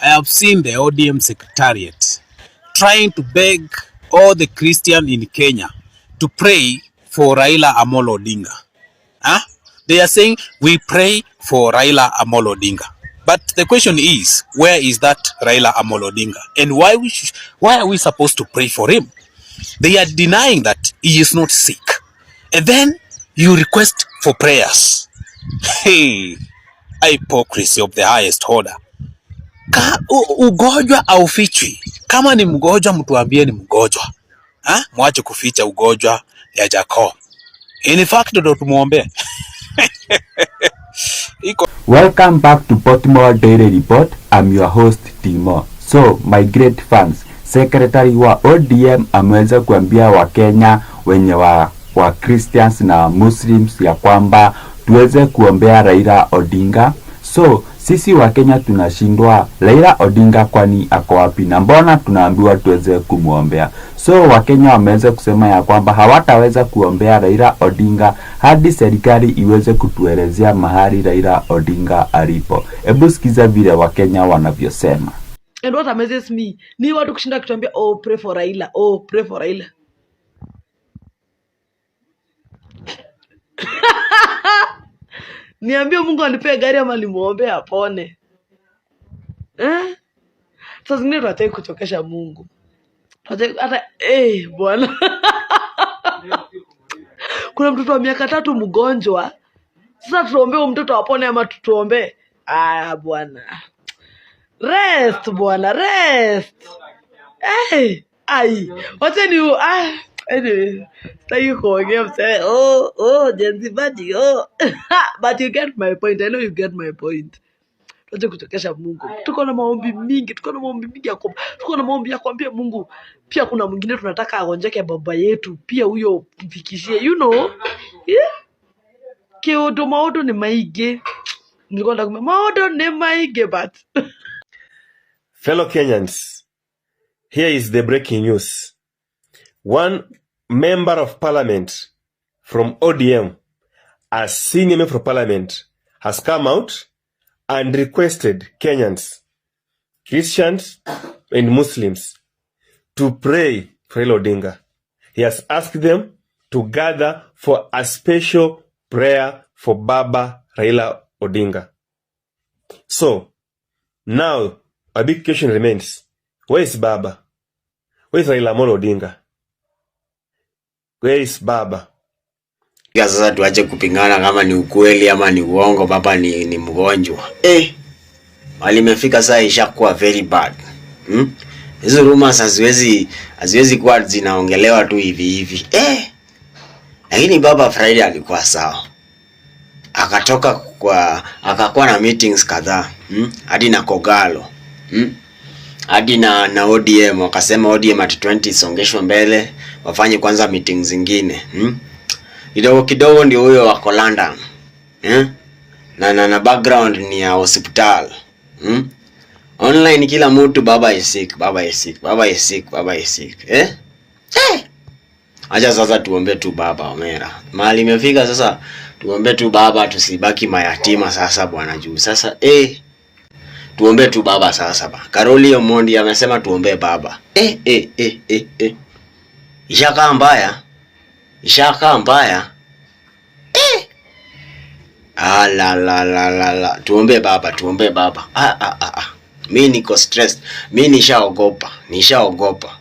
I have seen the ODM secretariat trying to beg all the Christians in Kenya to pray for Raila Amolo Odinga. Huh? They are saying, we pray for Raila Amolo Odinga. But the question is, where is that Raila Amolo Odinga? And why are we supposed to pray for him? They are denying that he is not sick. And then you request for prayers. Hey, hypocrisy of the highest order. Ugonjwa haufichwi. Kama ni mgonjwa mtuambie ni mgonjwa. Mwache kuficha ugonjwa ya Jacob. In fact ndo tumuombe. Welcome back to Baltimore Daily Report. I'm your host Timo. So my great fans, Secretary wa ODM ameweza kuambia Wakenya wenye wa Christians na Muslims ya kwamba tuweze kuombea Raila Odinga. So sisi Wakenya tunashindwa Raila Odinga kwani ako wapi, na mbona tunaambiwa tuweze kumuombea? So Wakenya wameweza kusema ya kwamba hawataweza kuombea Raila Odinga hadi serikali iweze kutuelezea mahali Raila Odinga alipo. Hebu sikiza vile Wakenya wanavyosema. And what amazes me, ni watu kushinda kutuambia pray for Raila, pray for Raila. Niambie Mungu anipee gari ama nimuombe apone. Sasa zingine tunataka kuchokesha Mungu. Hata bwana. Kuna mtoto wa miaka 3 mgonjwa. Sasa tuombe mtoto apone ama tuombe? Bwana. Rest bwana, rest. Wacha ni anyway, thank you for again saying Jenzi Badi, but you get my point. I know you get my point. Tuache kuchokesha Mungu. Tuko na maombi mingi, tuko na maombi ya kuambia Mungu. Pia kuna mwingine tunataka agonjeke baba yetu, pia huyo mfikishie, you know. Kiodo maodo ni maige. Nilikuwa nataka maodo ni maige but fellow Kenyans, here is the breaking news. One member of parliament from ODM, a senior member of parliament, has come out and requested Kenyans, Christians and Muslims to pray for Raila Odinga. He has asked them to gather for a special prayer for Baba Raila Odinga. So, now a big question remains. Where is Baba? Where is Raila Amolo Odinga? Where is Baba? Sasa tuache kupingana kama ni ukweli ama ni uongo, baba ni mgonjwa. Walimefika saa ishakuwa very bad. Hizo rumors haziwezi kuwa zinaongelewa tu hivi. Lakini baba Friday alikuwa sawa. Akakuwa na meetings kadhaa. Hadi na Kogalo. Hadi na ODM wakasema ODM at 20 songeshwe mbele, wafanye kwanza meetings zingine. Kidogo ndio huyo wako London. Na background ni ya hospital. Online kila mtu baba is sick. Acha sasa tuombe tu baba Omera. Mahali imefika sasa tuombe tu baba, tusibaki mayatima sasa bwana juu. Sasa tuombe tu baba sasa ba. Karoli Omondi amesema tuombe baba. Ishakaa mbaya. Tuombe baba. Mimi niko stressed. Mimi nishaogopa.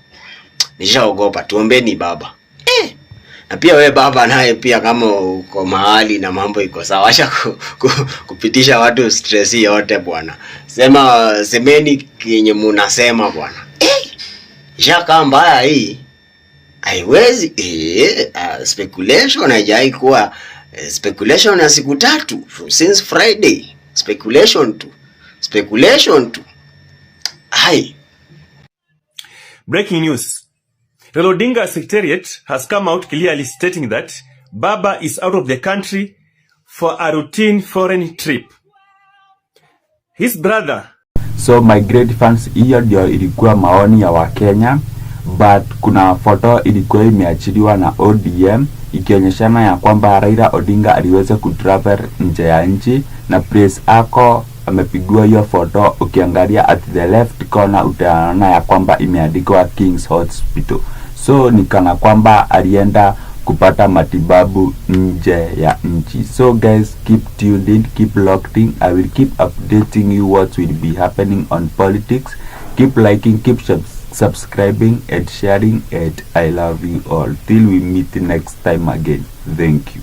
Tuombeni baba. Na pia we baba naye pia kama uko mahali na mambo iko sawa, acha kupitisha watu stress yote bwana. Semeni kenye mnasema bwana. Shaka mbaya hii. Haiwezi speculation haijai kuwa speculation ya siku 3 since Friday. Speculation tu. Breaking news. Raila Odinga's secretariat has come out clearly stating that Baba is out of the country for a routine foreign trip. His brother. So my great fans, hiyo ndio ilikuwa maoni ya Wakenya, but kuna photo ilikuwa imeachiliwa na ODM ikionyeshana ya kwamba Raila Odinga aliweza kutravel nje ya nchi na place ako amepigiwa hiyo photo. Ukiangalia at the left corner utaona ya kwamba imeandikwa King's Hospital. So ni kana kwamba alienda kupata matibabu nje ya nchi. So guys, keep tuned in, keep locked in. I will keep updating you what will be happening on politics. Keep liking, keep subscribing and sharing, and I love you all till we meet next time again. Thank you.